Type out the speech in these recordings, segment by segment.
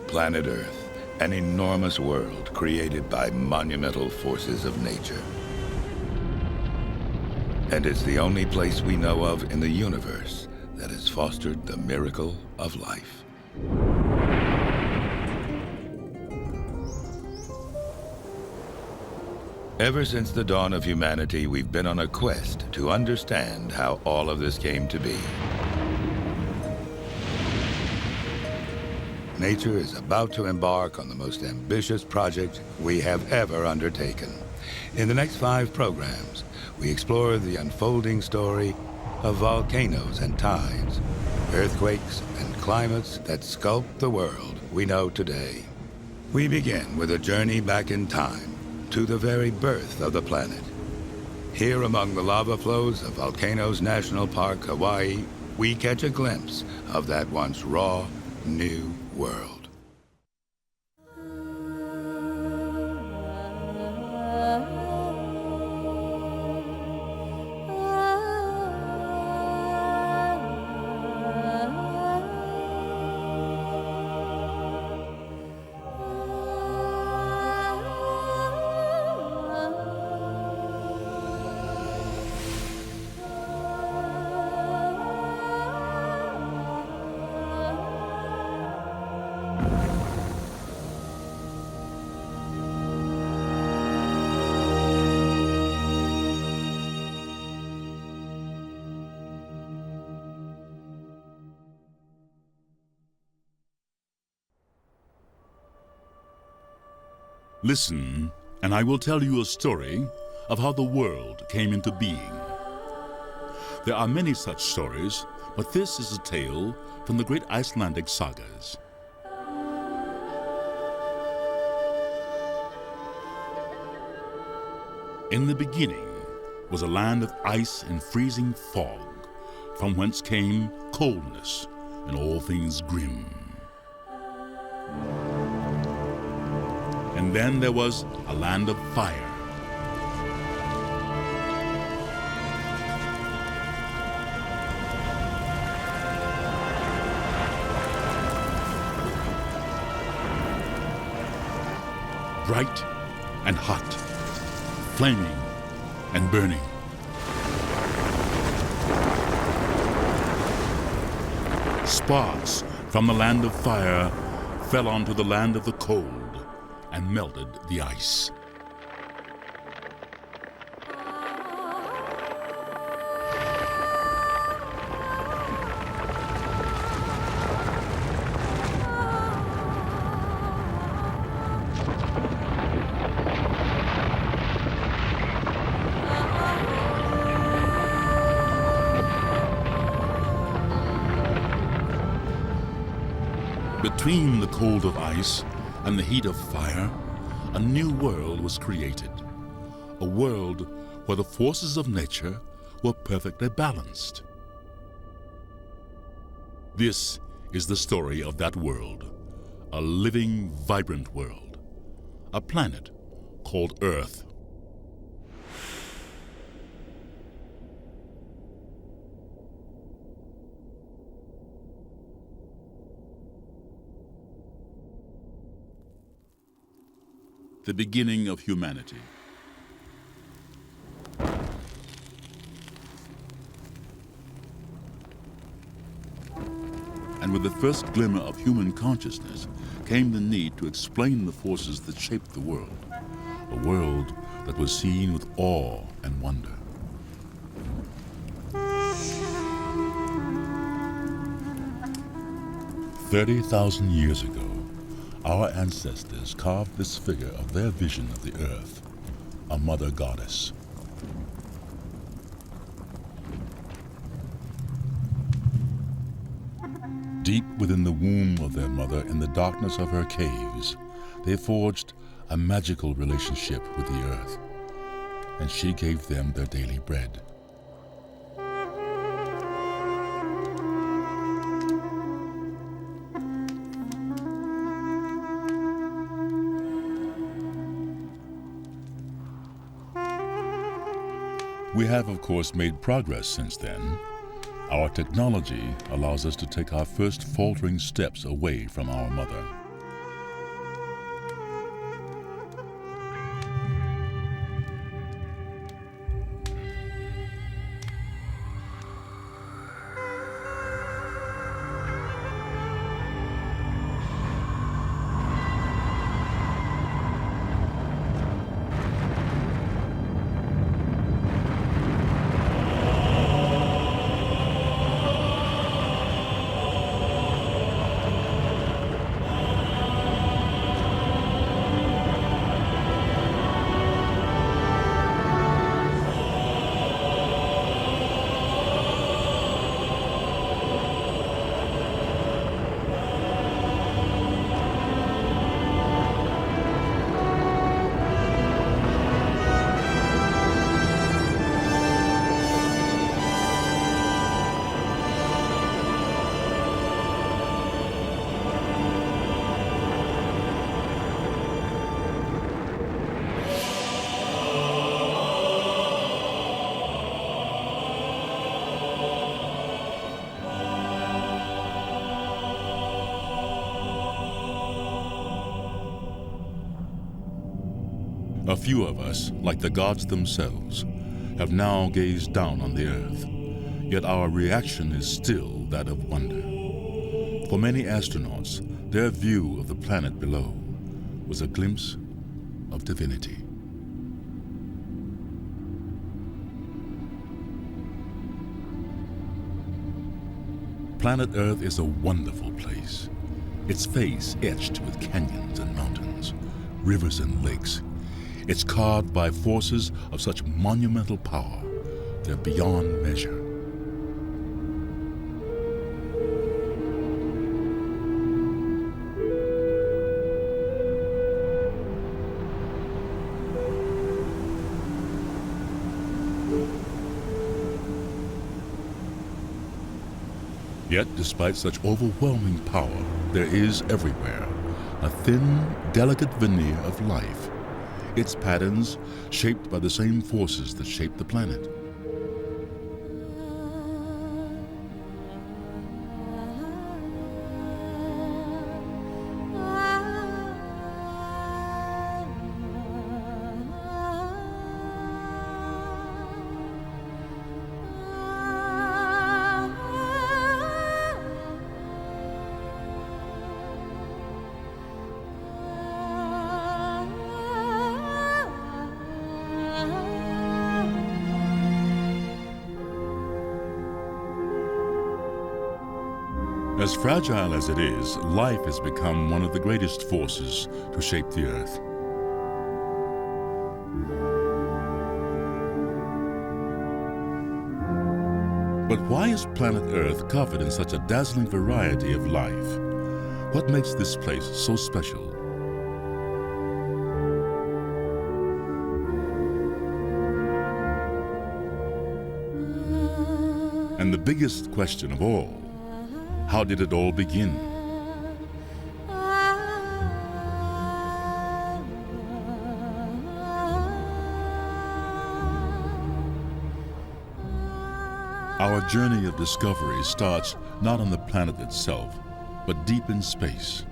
Planet Earth, an enormous world created by monumental forces of nature. And it's the only place we know of in the universe that has fostered the miracle of life. Ever since the dawn of humanity, we've been on a quest to understand how all of this came to be. Nature is about to embark on the most ambitious project we have ever undertaken. In the next 5 programs, we explore the unfolding story of volcanoes and tides, earthquakes and climates that sculpt the world we know today. We begin with a journey back in time to the very birth of the planet. Here among the lava flows of Volcanoes National Park, Hawaii, we catch a glimpse of that once raw, new world. Listen, and I will tell you a story of how the world came into being. There are many such stories, but this is a tale from the great Icelandic sagas. In the beginning was a land of ice and freezing fog, from whence came coldness and all things grim. And then there was a land of fire. Bright and hot, flaming and burning. Sparks from the land of fire fell onto the land of the cold and melted the ice. Between the cold of ice and the heat of fire, a new world was created. A world where the forces of nature were perfectly balanced. This is the story of that world, a living, vibrant world, a planet called Earth. The beginning of humanity. And with the first glimmer of human consciousness came the need to explain the forces that shaped the world, a world that was seen with awe and wonder. "30,000 years ago, our ancestors carved this figure of their vision of the earth, a mother goddess. Deep within the womb of their mother, in the darkness of her caves, they forged a magical relationship with the earth, and she gave them their daily bread. We have, of course, made progress since then. Our technology allows us to take our first faltering steps away from our mother. A few of us, like the gods themselves, have now gazed down on the earth, yet our reaction is still that of wonder. For many astronauts, their view of the planet below was a glimpse of divinity. Planet Earth is a wonderful place, its face etched with canyons and mountains, rivers and lakes. It's carved by forces of such monumental power, they're beyond measure. Yet, despite such overwhelming power, there is everywhere a thin, delicate veneer of life, its patterns shaped by the same forces that shape the planet. As fragile as it is, life has become one of the greatest forces to shape the Earth. But why is planet Earth covered in such a dazzling variety of life? What makes this place so special? And the biggest question of all, how did it all begin? Our journey of discovery starts not on the planet itself, but deep in space.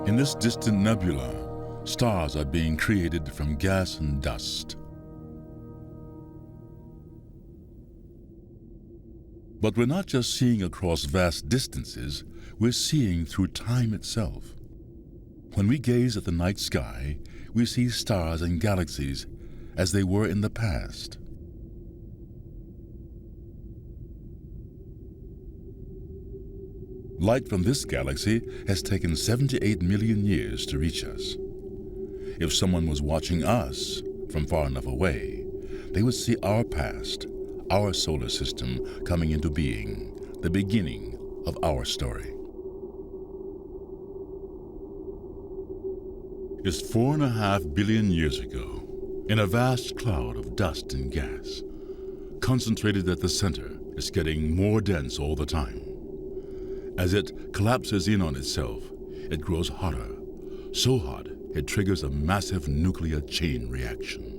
In this distant nebula, stars are being created from gas and dust. But we're not just seeing across vast distances, we're seeing through time itself. When we gaze at the night sky, we see stars and galaxies as they were in the past. Light from this galaxy has taken 78 million years to reach us. If someone was watching us from far enough away, they would see our past, our solar system coming into being, the beginning of our story. It's 4.5 billion years ago, in a vast cloud of dust and gas. Concentrated at the center, it's getting more dense all the time. As it collapses in on itself, it grows hotter, so hot it triggers a massive nuclear chain reaction.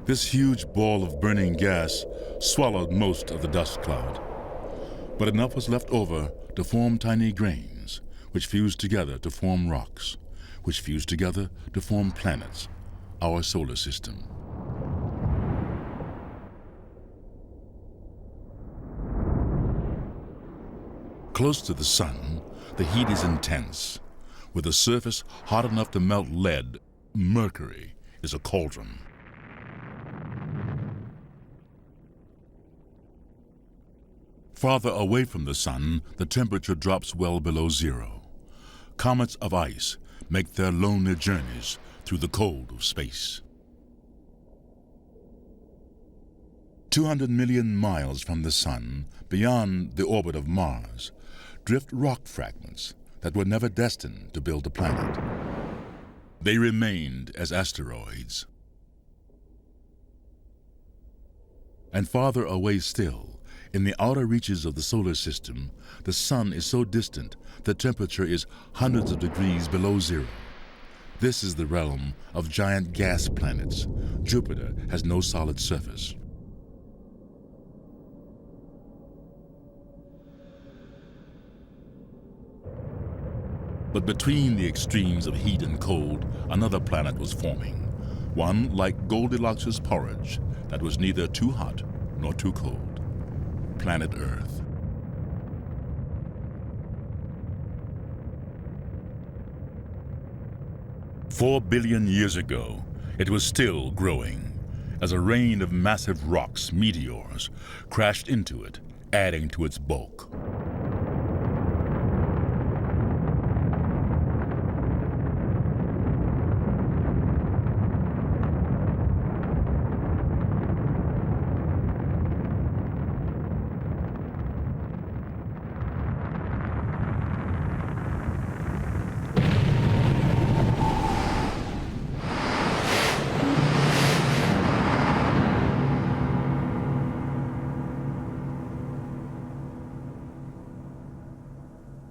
This huge ball of burning gas swallowed most of the dust cloud, but enough was left over to form tiny grains, which fused together to form rocks, which fused together to form planets, our solar system. Close to the sun, the heat is intense. With a surface hot enough to melt lead, Mercury is a cauldron. Farther away from the sun, the temperature drops well below zero. Comets of ice make their lonely journeys through the cold of space. 200 million miles from the sun, beyond the orbit of Mars, drift rock fragments that were never destined to build a planet. They remained as asteroids. And farther away still, In the outer reaches of the solar system, the sun is so distant the temperature is hundreds of degrees below zero. This is the realm of giant gas planets. Jupiter has no solid surface. But between the extremes of heat and cold, another planet was forming. One like Goldilocks's porridge that was neither too hot nor too cold. Planet Earth. "4 billion years ago, it was still growing as a rain of massive rocks, meteors, crashed into it, adding to its bulk.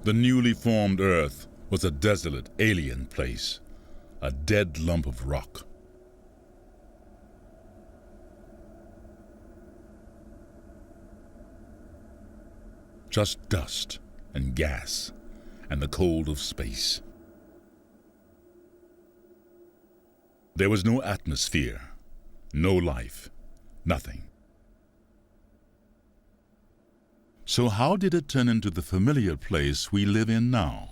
The newly formed Earth was a desolate, alien place, a dead lump of rock. Just dust and gas and the cold of space. There was no atmosphere, no life, nothing. So how did it turn into the familiar place we live in now?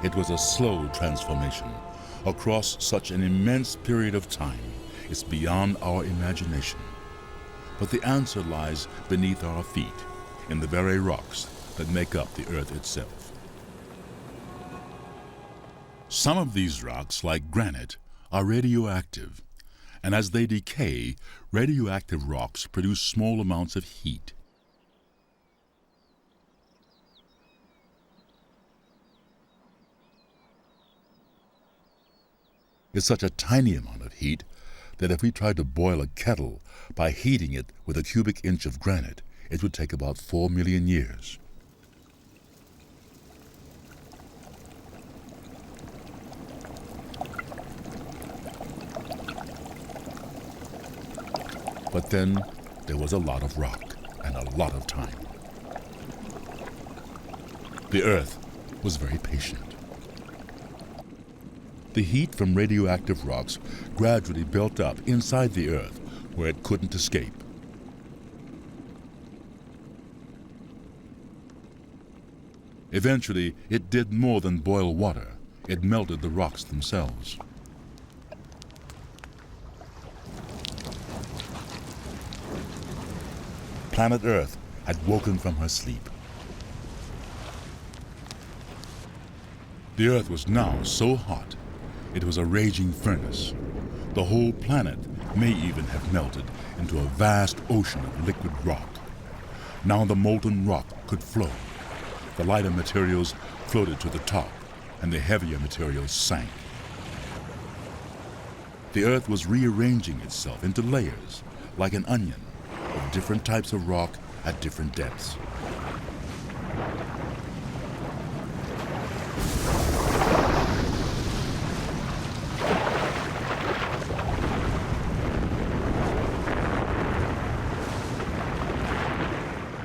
It was a slow transformation across such an immense period of time. It's beyond our imagination. But the answer lies beneath our feet, in the very rocks that make up the Earth itself. Some of these rocks, like granite, are radioactive. And as they decay, radioactive rocks produce small amounts of heat. It's such a tiny amount of heat that if we tried to boil a kettle by heating it with a cubic inch of granite, it would take about 4 million years. But then there was a lot of rock and a lot of time. The Earth was very patient. The heat from radioactive rocks gradually built up inside the Earth where it couldn't escape. Eventually, it did more than boil water. It melted the rocks themselves. Planet Earth had woken from her sleep. The Earth was now so hot, it was a raging furnace. The whole planet may even have melted into a vast ocean of liquid rock. Now the molten rock could flow. The lighter materials floated to the top, and the heavier materials sank. The Earth was rearranging itself into layers, like an onion, of different types of rock at different depths.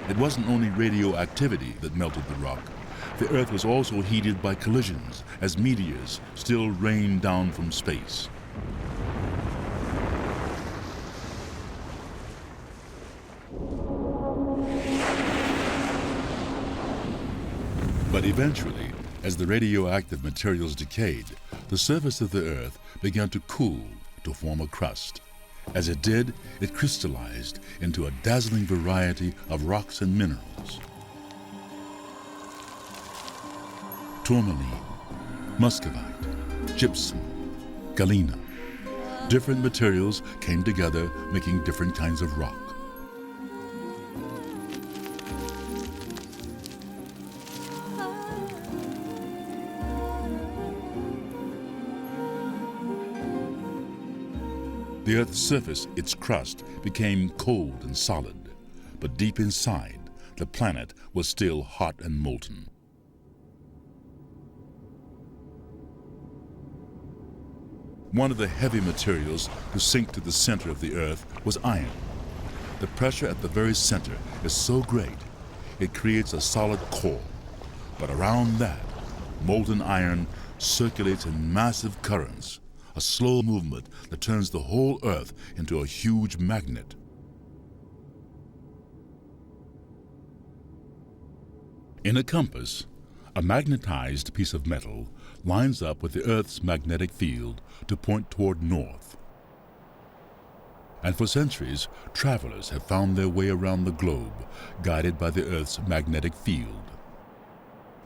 It wasn't only radioactivity that melted the rock. The Earth was also heated by collisions as meteors still rained down from space. But eventually, as the radioactive materials decayed, the surface of the Earth began to cool to form a crust. As it did, it crystallized into a dazzling variety of rocks and minerals. Tourmaline, muscovite, gypsum, galena. Different materials came together, making different kinds of rock. The Earth's surface, its crust, became cold and solid, but deep inside, the planet was still hot and molten. One of the heavy materials to sink to the center of the Earth was iron. The pressure at the very center is so great, it creates a solid core. But around that, molten iron circulates in massive currents, a slow movement that turns the whole Earth into a huge magnet. In a compass, a magnetized piece of metal lines up with the Earth's magnetic field to point toward north. And for centuries, travelers have found their way around the globe, guided by the Earth's magnetic field.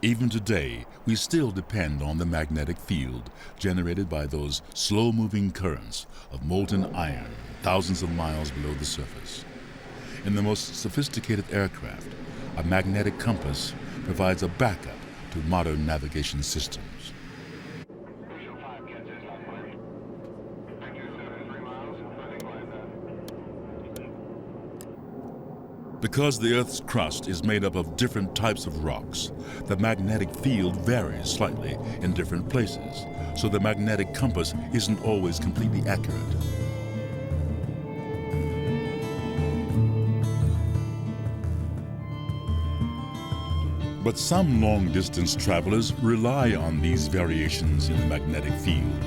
Even today, we still depend on the magnetic field generated by those slow-moving currents of molten iron thousands of miles below the surface. In the most sophisticated aircraft, a magnetic compass provides a backup to modern navigation systems. Because the Earth's crust is made up of different types of rocks, the magnetic field varies slightly in different places, so the magnetic compass isn't always completely accurate. But some long-distance travelers rely on these variations in the magnetic field.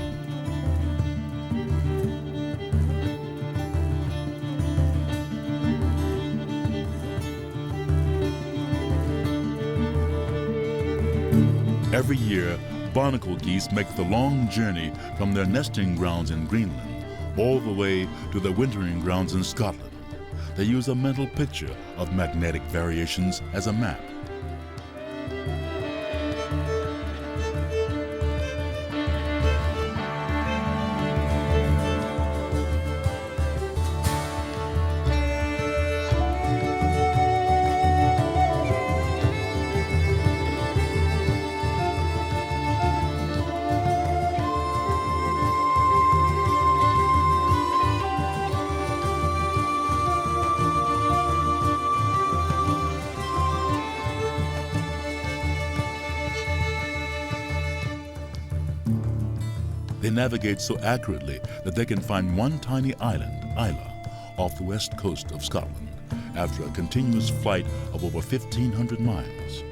Every year, barnacle geese make the long journey from their nesting grounds in Greenland all the way to their wintering grounds in Scotland. They use a mental picture of magnetic variations as a map. They navigate so accurately that they can find one tiny island, Islay, off the west coast of Scotland after a continuous flight of over 1,500 miles.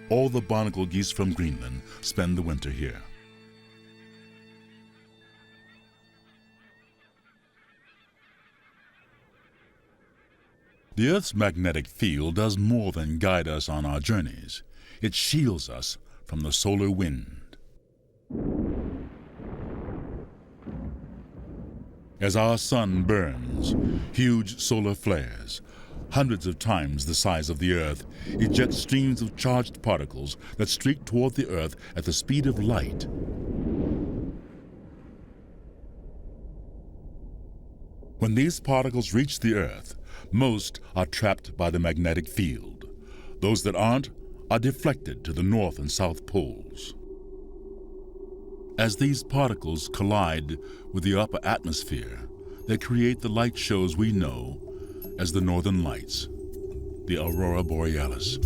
All the barnacle geese from Greenland spend the winter here. The Earth's magnetic field does more than guide us on our journeys. It shields us from the solar wind. As our sun burns, huge solar flares, hundreds of times the size of the Earth, eject streams of charged particles that streak toward the Earth at the speed of light. When these particles reach the Earth, most are trapped by the magnetic field. Those that aren't are deflected to the north and south poles. As these particles collide with the upper atmosphere, they create the light shows we know as the Northern Lights, the Aurora Borealis.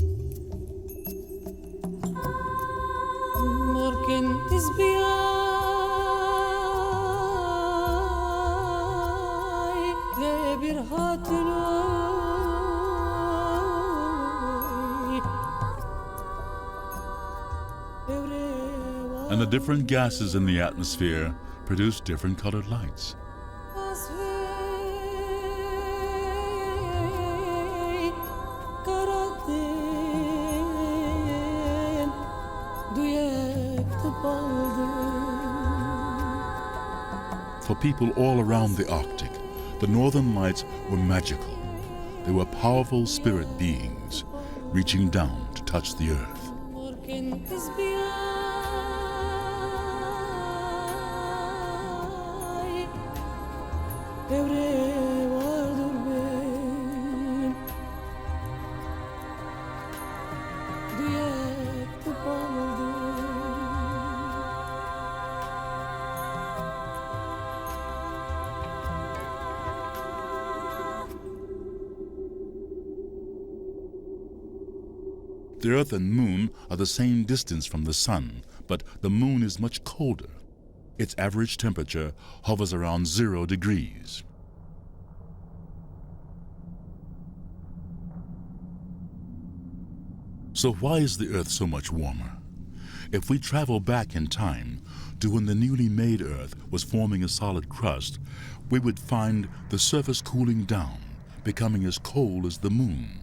And the different gases in the atmosphere produce different colored lights. For people all around the Arctic, the northern lights were magical. They were powerful spirit beings reaching down to touch the earth. The Earth and Moon are the same distance from the Sun, but the Moon is much colder. Its average temperature hovers around 0 degrees. So why is the Earth so much warmer? If we travel back in time to when the newly made Earth was forming a solid crust, we would find the surface cooling down, becoming as cold as the Moon.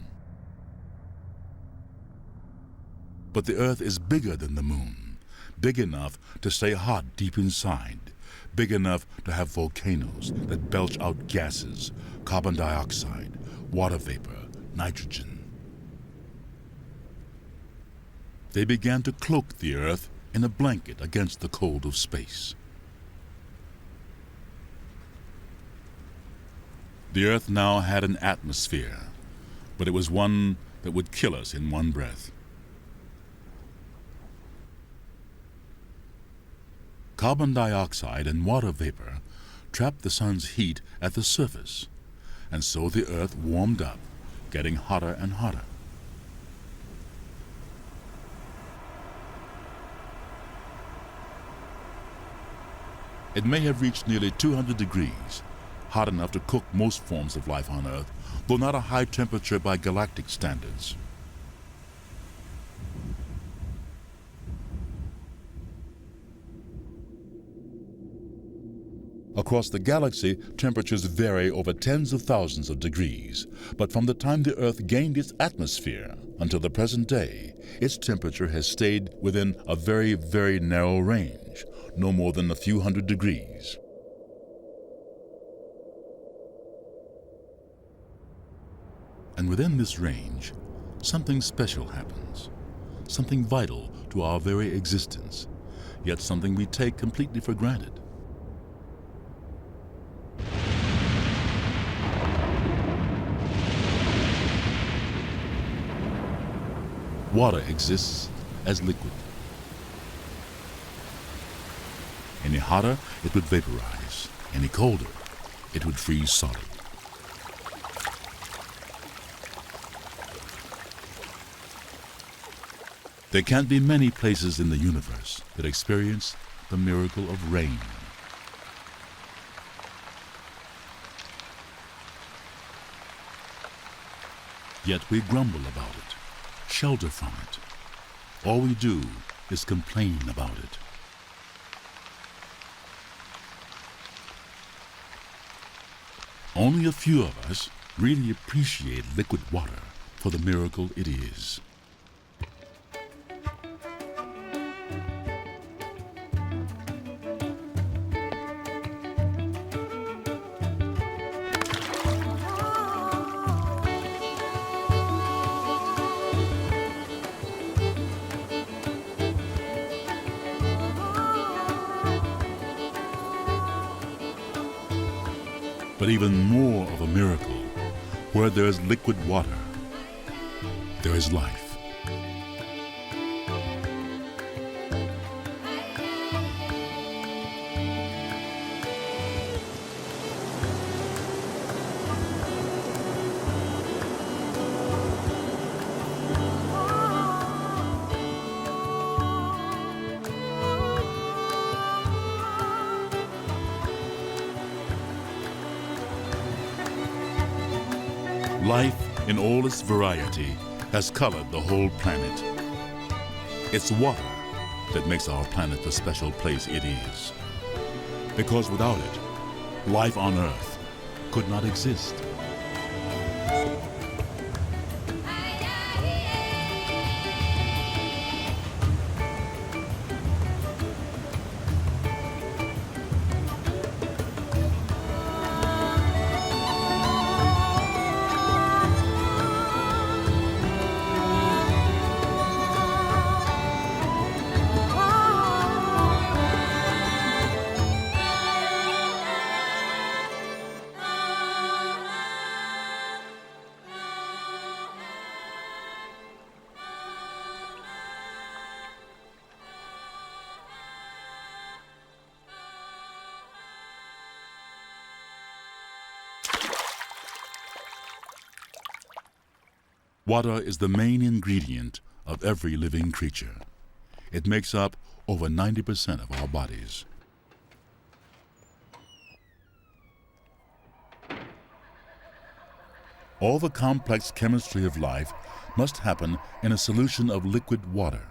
But the Earth is bigger than the Moon, big enough to stay hot deep inside, big enough to have volcanoes that belch out gases, carbon dioxide, water vapor, nitrogen. They began to cloak the Earth in a blanket against the cold of space. The Earth now had an atmosphere, but it was one that would kill us in one breath. Carbon dioxide and water vapor trapped the sun's heat at the surface, and so the Earth warmed up, getting hotter and hotter. It may have reached nearly 200 degrees, hot enough to cook most forms of life on Earth, though not a high temperature by galactic standards. Across the galaxy, temperatures vary over tens of thousands of degrees, but from the time the Earth gained its atmosphere until the present day, its temperature has stayed within a very, very narrow range, no more than a few hundred degrees. And within this range, something special happens, something vital to our very existence, yet something we take completely for granted. Water exists as liquid. Any hotter, it would vaporize. Any colder, it would freeze solid. There can't be many places in the universe that experience the miracle of rain. Yet we grumble about it, shelter from it. All we do is complain about it. Only a few of us really appreciate liquid water for the miracle it is. But even more of a miracle, where there is liquid water, there is life. Life, in all its variety, has colored the whole planet. It's water that makes our planet the special place it is. Because without it, life on Earth could not exist. Water is the main ingredient of every living creature. It makes up over 90% of our bodies. All the complex chemistry of life must happen in a solution of liquid water.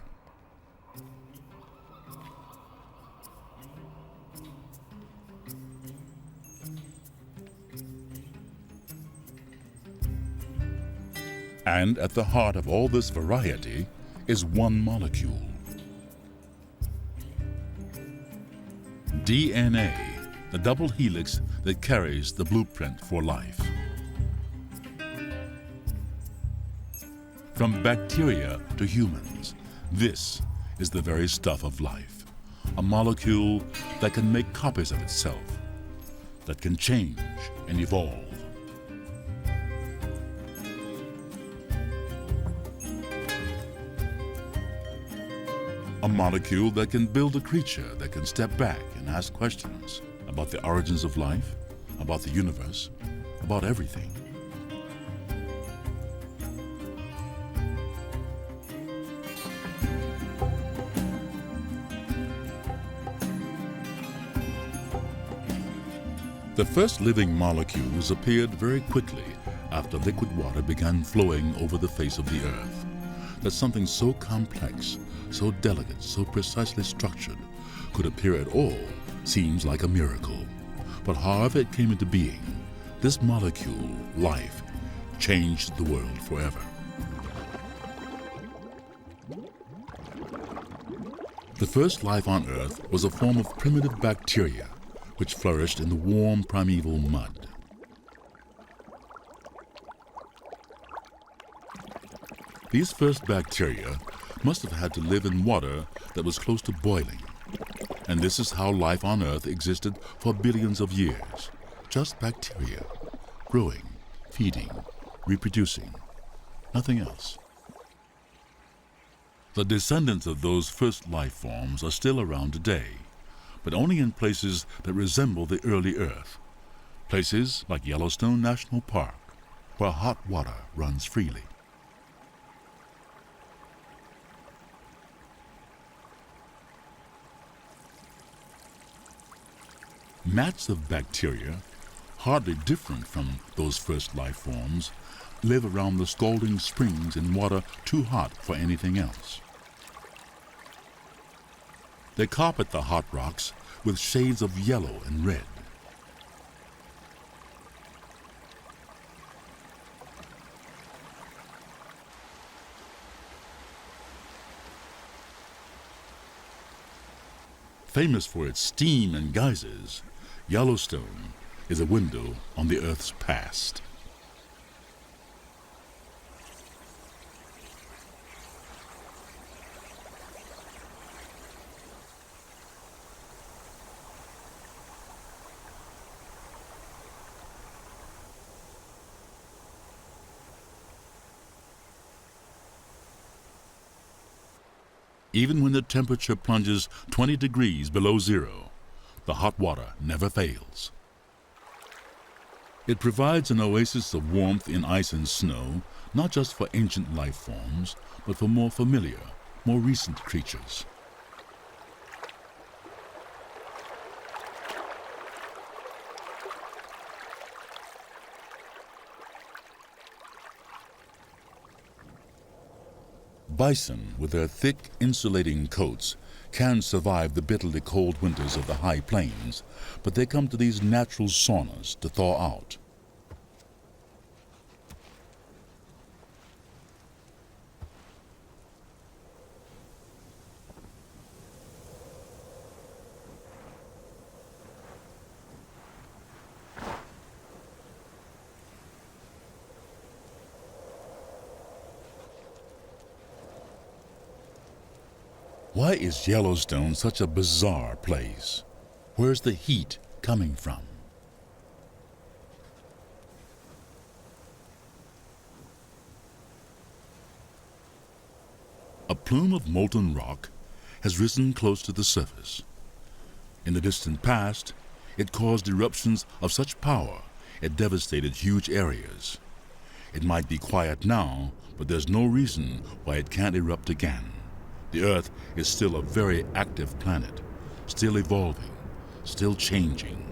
And at the heart of all this variety is one molecule. DNA, the double helix that carries the blueprint for life. From bacteria to humans, this is the very stuff of life. A molecule that can make copies of itself, that can change and evolve. A molecule that can build a creature that can step back and ask questions about the origins of life, about the universe, about everything. The first living molecules appeared very quickly after liquid water began flowing over the face of the earth. That something so complex, so delicate, so precisely structured could appear at all seems like a miracle. But however it came into being, this molecule, life, changed the world forever. The first life on Earth was a form of primitive bacteria which flourished in the warm primeval mud. These first bacteria must have had to live in water that was close to boiling. And this is how life on Earth existed for billions of years. Just bacteria, growing, feeding, reproducing, nothing else. The descendants of those first life forms are still around today, but only in places that resemble the early Earth. Places like Yellowstone National Park, where hot water runs freely. Mats of bacteria, hardly different from those first life forms, live around the scalding springs in water too hot for anything else. They carpet the hot rocks with shades of yellow and red. Famous for its steam and geysers, Yellowstone is a window on the Earth's past. Even when the temperature plunges 20 degrees below zero, the hot water never fails. It provides an oasis of warmth in ice and snow, not just for ancient life forms, but for more familiar, more recent creatures. Bison, with their thick, insulating coats, can survive the bitterly cold winters of the high plains, but they come to these natural saunas to thaw out. Why is Yellowstone such a bizarre place? Where's the heat coming from? A plume of molten rock has risen close to the surface. In the distant past, it caused eruptions of such power it devastated huge areas. It might be quiet now, but there's no reason why it can't erupt again. The Earth is still a very active planet, still evolving, still changing.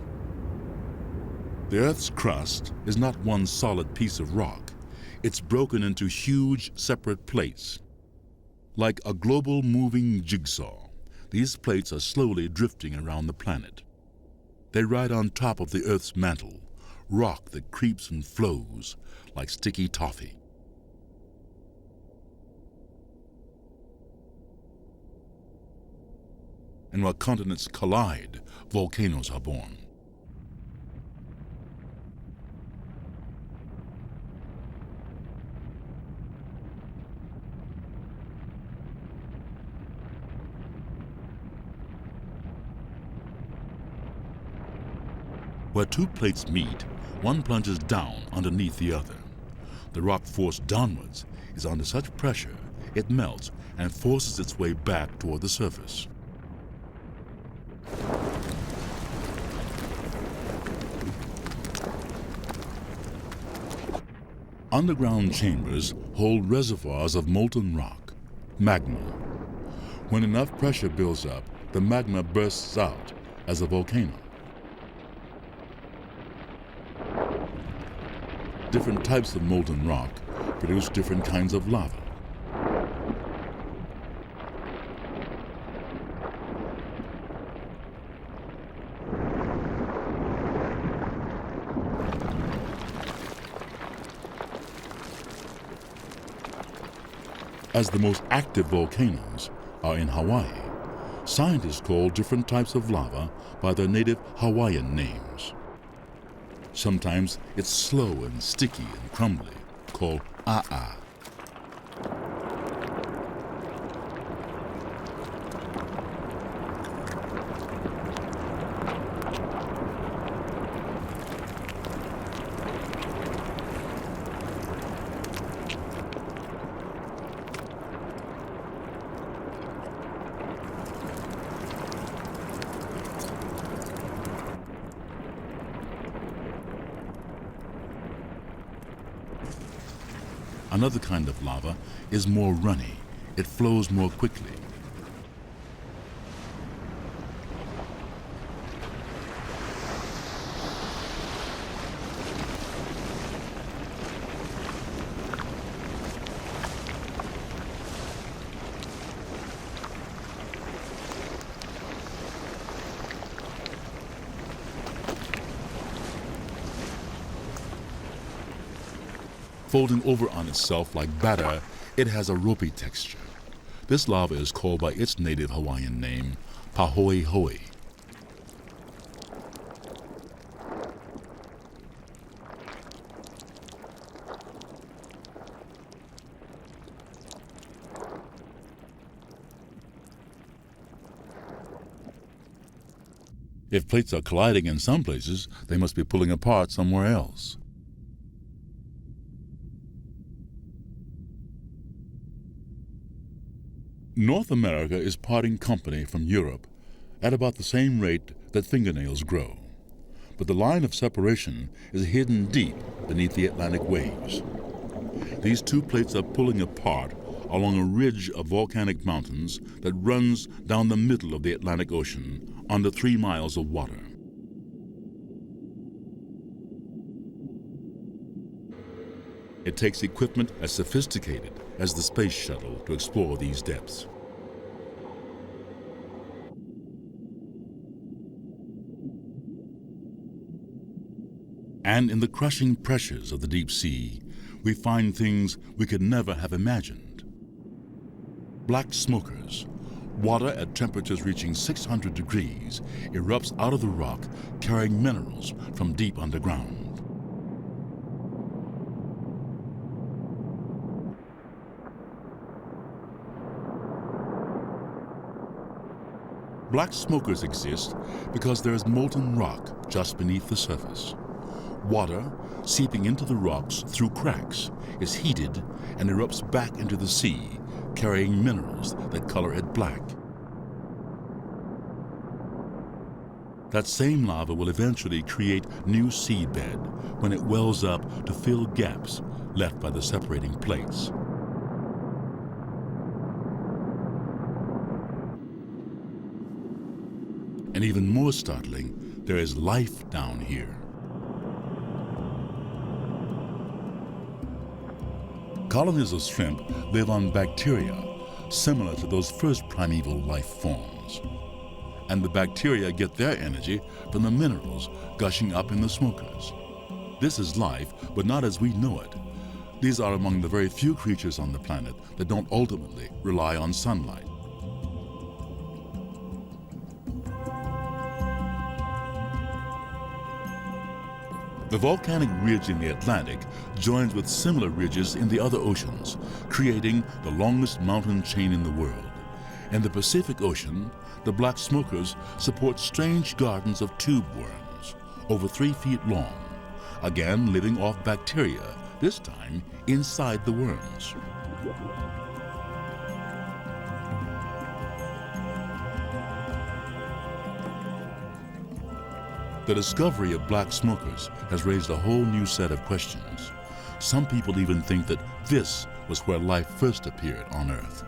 The Earth's crust is not one solid piece of rock. It's broken into huge separate plates. Like a global moving jigsaw, these plates are slowly drifting around the planet. They ride on top of the Earth's mantle, rock that creeps and flows like sticky toffee. And while continents collide, volcanoes are born. Where two plates meet, one plunges down underneath the other. The rock forced downwards is under such pressure it melts and forces its way back toward the surface. Underground chambers hold reservoirs of molten rock, magma. When enough pressure builds up, the magma bursts out as a volcano. Different types of molten rock produce different kinds of lava. As the most active volcanoes are in Hawaii, scientists call different types of lava by their native Hawaiian names. Sometimes it's slow and sticky and crumbly, called a'a. Another kind of lava is more runny. It flows more quickly. Folding over on itself like batter, it has a ropey texture. This lava is called by its native Hawaiian name, pahoehoe. If plates are colliding in some places, they must be pulling apart somewhere else. North America is parting company from Europe at about the same rate that fingernails grow, but the line of separation is hidden deep beneath the Atlantic waves. These two plates are pulling apart along a ridge of volcanic mountains that runs down the middle of the Atlantic Ocean under 3 miles of water. It takes equipment as sophisticated as the space shuttle to explore these depths. And in the crushing pressures of the deep sea, we find things we could never have imagined. Black smokers. Water at temperatures reaching 600 degrees erupts out of the rock, carrying minerals from deep underground. Black smokers exist because there is molten rock just beneath the surface. Water, seeping into the rocks through cracks, is heated and erupts back into the sea, carrying minerals that color it black. That same lava will eventually create new seabed when it wells up to fill gaps left by the separating plates. And even more startling, there is life down here. Colonies of shrimp live on bacteria similar to those first primeval life forms. And the bacteria get their energy from the minerals gushing up in the smokers. This is life, but not as we know it. These are among the very few creatures on the planet that don't ultimately rely on sunlight. The volcanic ridge in the Atlantic joins with similar ridges in the other oceans, creating the longest mountain chain in the world. In the Pacific Ocean, the black smokers support strange gardens of tube worms, over 3 feet long, again living off bacteria, this time inside the worms. The discovery of black smokers has raised a whole new set of questions. Some people even think that this was where life first appeared on Earth.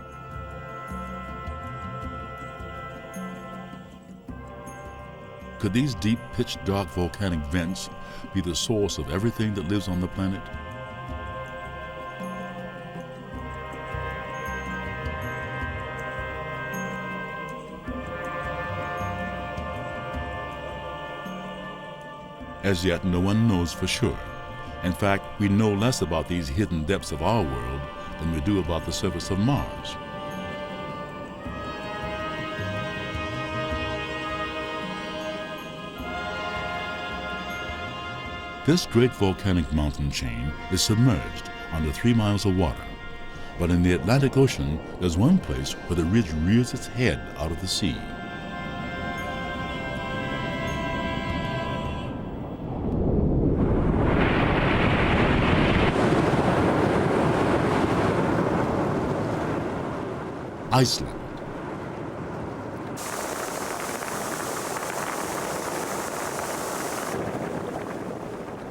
Could these deep, pitch-dark volcanic vents be the source of everything that lives on the planet? As yet, no one knows for sure. In fact, we know less about these hidden depths of our world than we do about the surface of Mars. This great volcanic mountain chain is submerged under 3 miles of water. But in the Atlantic Ocean, there's one place where the ridge rears its head out of the sea. Iceland.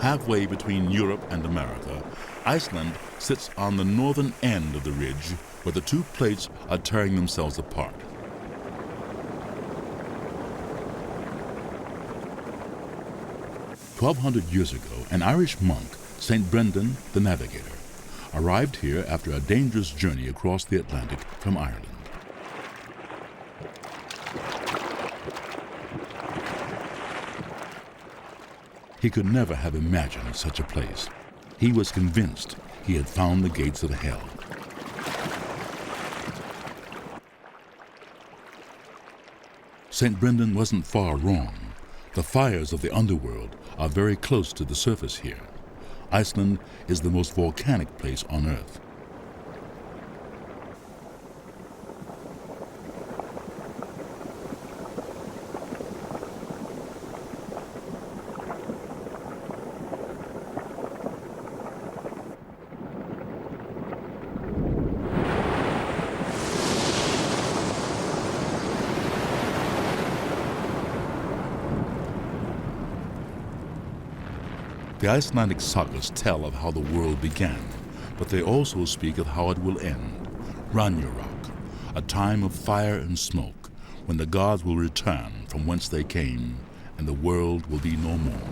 Halfway between Europe and America, Iceland sits on the northern end of the ridge where the 2 plates are tearing themselves apart. "1,200 years ago, an Irish monk, St. Brendan the Navigator, arrived here after a dangerous journey across the Atlantic from Ireland. He could never have imagined such a place. He was convinced he had found the gates of hell. St. Brendan wasn't far wrong. The fires of the underworld are very close to the surface here. Iceland is the most volcanic place on Earth. The Icelandic sagas tell of how the world began, but they also speak of how it will end. Ragnarok, a time of fire and smoke, when the gods will return from whence they came, and the world will be no more.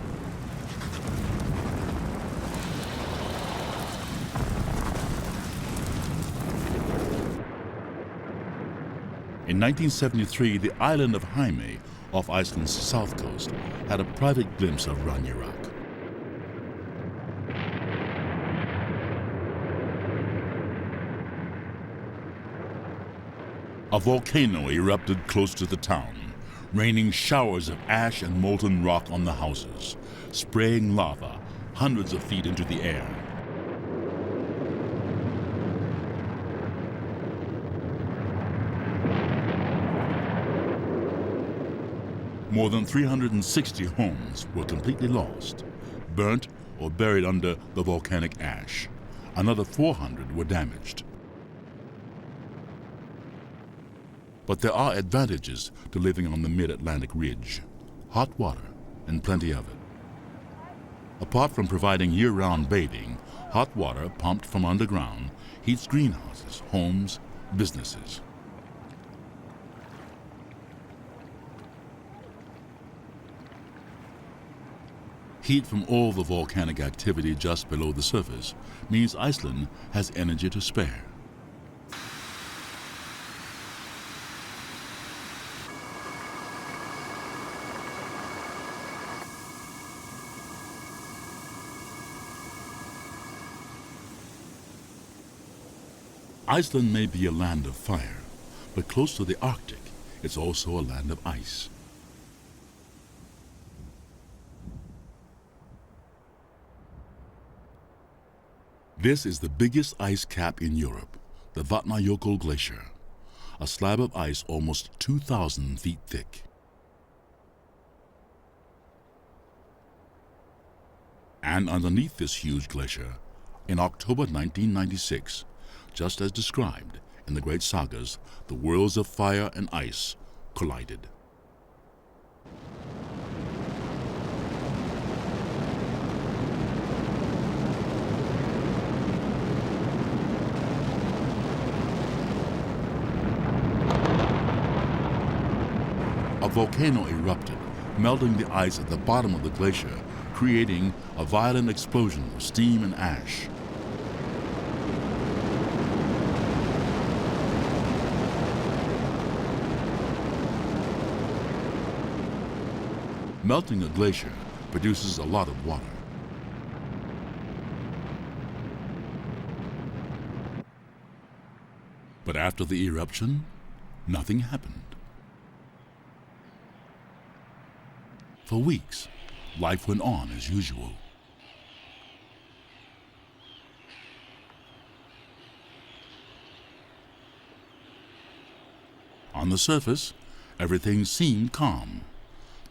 In 1973, the island of Heimaey, off Iceland's south coast, had a private glimpse of Ragnarok. A volcano erupted close to the town, raining showers of ash and molten rock on the houses, spraying lava hundreds of feet into the air. More than 360 homes were completely lost, burnt or buried under the volcanic ash. Another 400 were damaged. But there are advantages to living on the mid-Atlantic ridge. hot water, and plenty of it. Apart from providing year-round bathing, hot water pumped from underground heats greenhouses, homes, businesses. Heat from all the volcanic activity just below the surface means Iceland has energy to spare. Iceland may be a land of fire, but close to the Arctic, it's also a land of ice. This is the biggest ice cap in Europe, the Vatnajökull Glacier, a slab of ice almost 2,000 feet thick. And underneath this huge glacier, in October 1996, just as described in the great sagas, the worlds of fire and ice collided. A volcano erupted, melting the ice at the bottom of the glacier, creating a violent explosion of steam and ash. Melting a glacier produces a lot of water. But after the eruption, nothing happened. For weeks, life went on as usual. On the surface, everything seemed calm,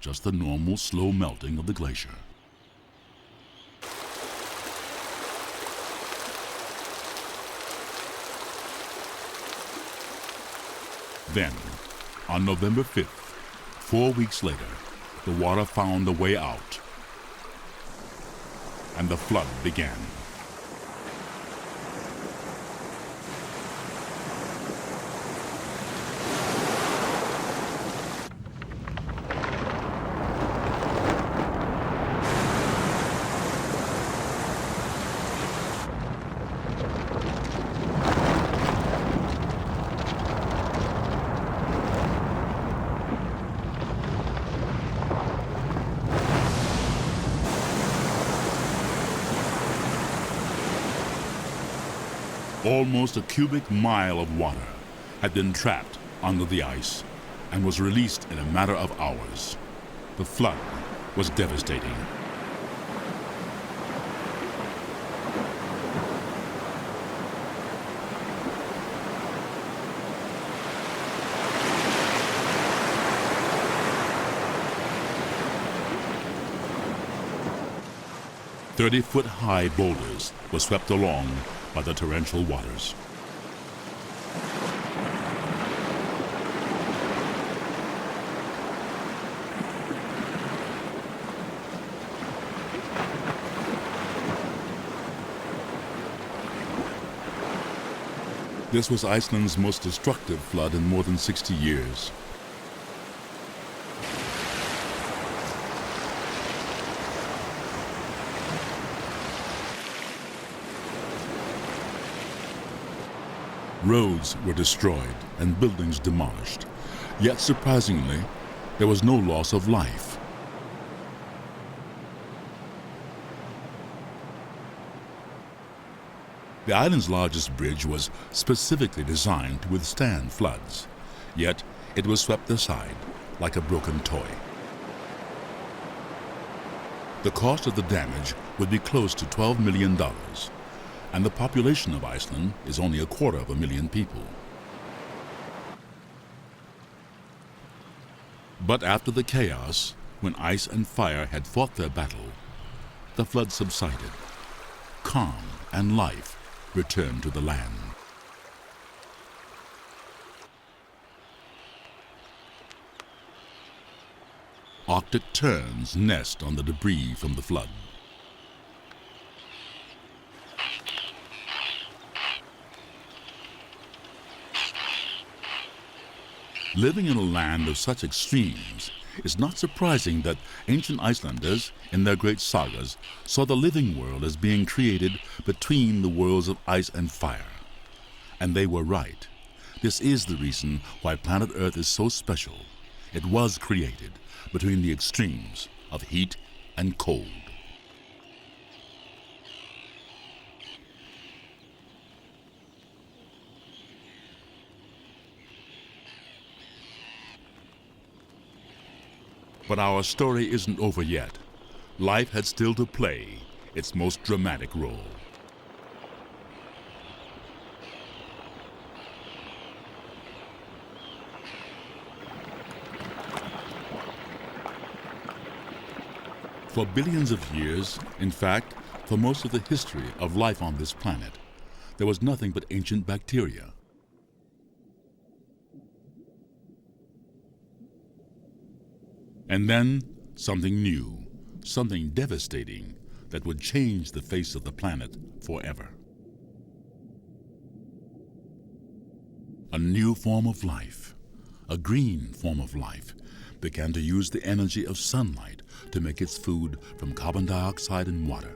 just the normal slow melting of the glacier. Then, on November 5th, 4 weeks later, the water found a way out, and the flood began. Almost a cubic mile of water had been trapped under the ice and was released in a matter of hours. The flood was devastating. "30-foot-high boulders were swept along by the torrential waters. This was Iceland's most destructive flood in more than 60 years. Roads were destroyed and buildings demolished, yet surprisingly, there was no loss of life. The island's largest bridge was specifically designed to withstand floods, yet it was swept aside like a broken toy. The cost of the damage would be close to $12 million. And the population of Iceland is only 250,000 people. But after the chaos, when ice and fire had fought their battle, the flood subsided. Calm and life returned to the land. October Arctic terns nest on the debris from the flood. Living in a land of such extremes, it's not surprising that ancient Icelanders, in their great sagas, saw the living world as being created between the worlds of ice and fire. And they were right. This is the reason why planet Earth is so special. It was created between the extremes of heat and cold. But our story isn't over yet. Life had still to play its most dramatic role. For billions of years, in fact, for most of the history of life on this planet, there was nothing but ancient bacteria. And then something new, something devastating that would change the face of the planet forever. A new form of life, a green form of life, began to use the energy of sunlight to make its food from carbon dioxide and water.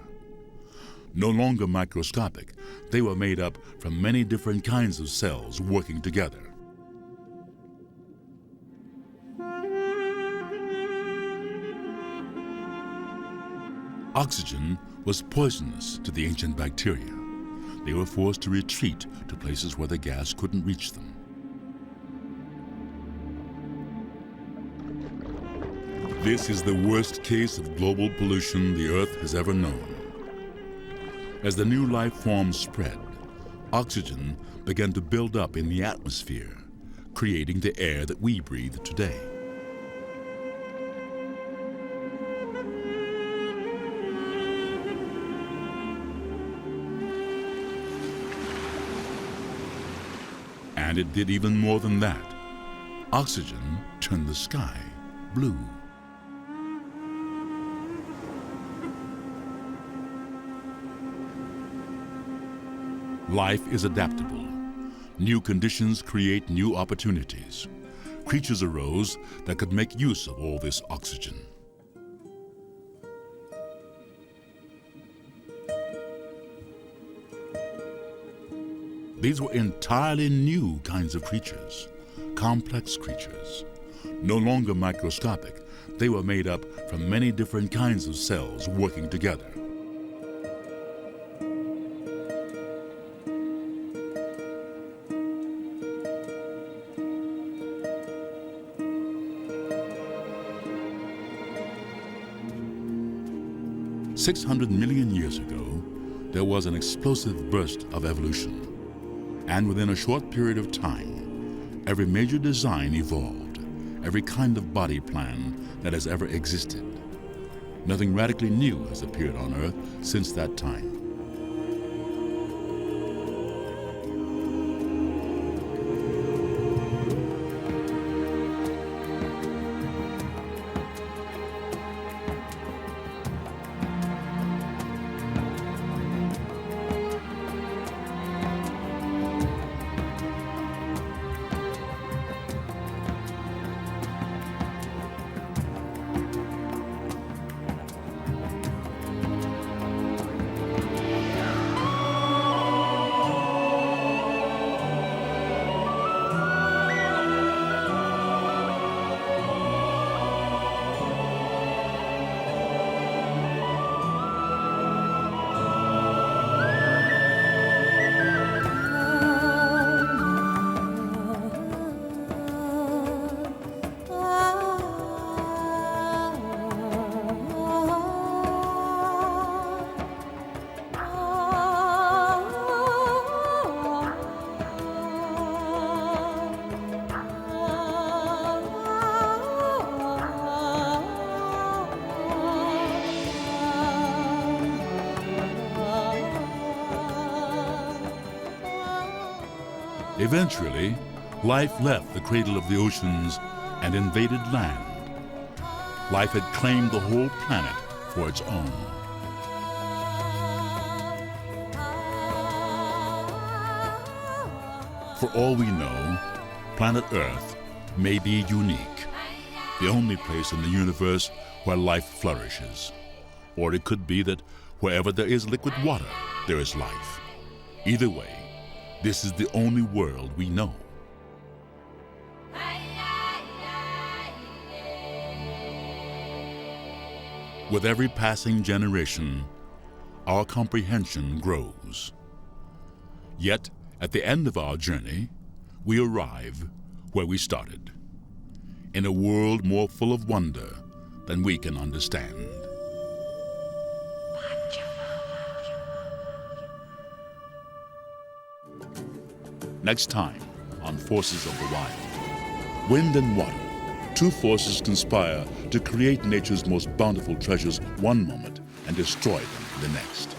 No longer microscopic, they were made up from many different kinds of cells working together. Oxygen was poisonous to the ancient bacteria. They were forced to retreat to places where the gas couldn't reach them. This is the worst case of global pollution the Earth has ever known. As the new life forms spread, oxygen began to build up in the atmosphere, creating the air that we breathe today. And it did even more than that. Oxygen turned the sky blue. Life is adaptable. New conditions create new opportunities. Creatures arose that could make use of all this oxygen. These were entirely new kinds of creatures, complex creatures. No longer microscopic, they were made up from many different kinds of cells working together. "600 million years ago, there was an explosive burst of evolution. And within a short period of time, every major design evolved, every kind of body plan that has ever existed. Nothing radically new has appeared on Earth since that time. Eventually, life left the cradle of the oceans and invaded land. life had claimed the whole planet for its own. For all we know, planet Earth may be unique, the only place in the universe where life flourishes. Or it could be that wherever there is liquid water, there is life. Either way, this is the only world we know. With every passing generation, our comprehension grows. Yet, at the end of our journey, we arrive where we started, in a world more full of wonder than we can understand. Next time on Forces of the Wild. Wind and water, two forces conspire to create nature's most bountiful treasures one moment and destroy them the next.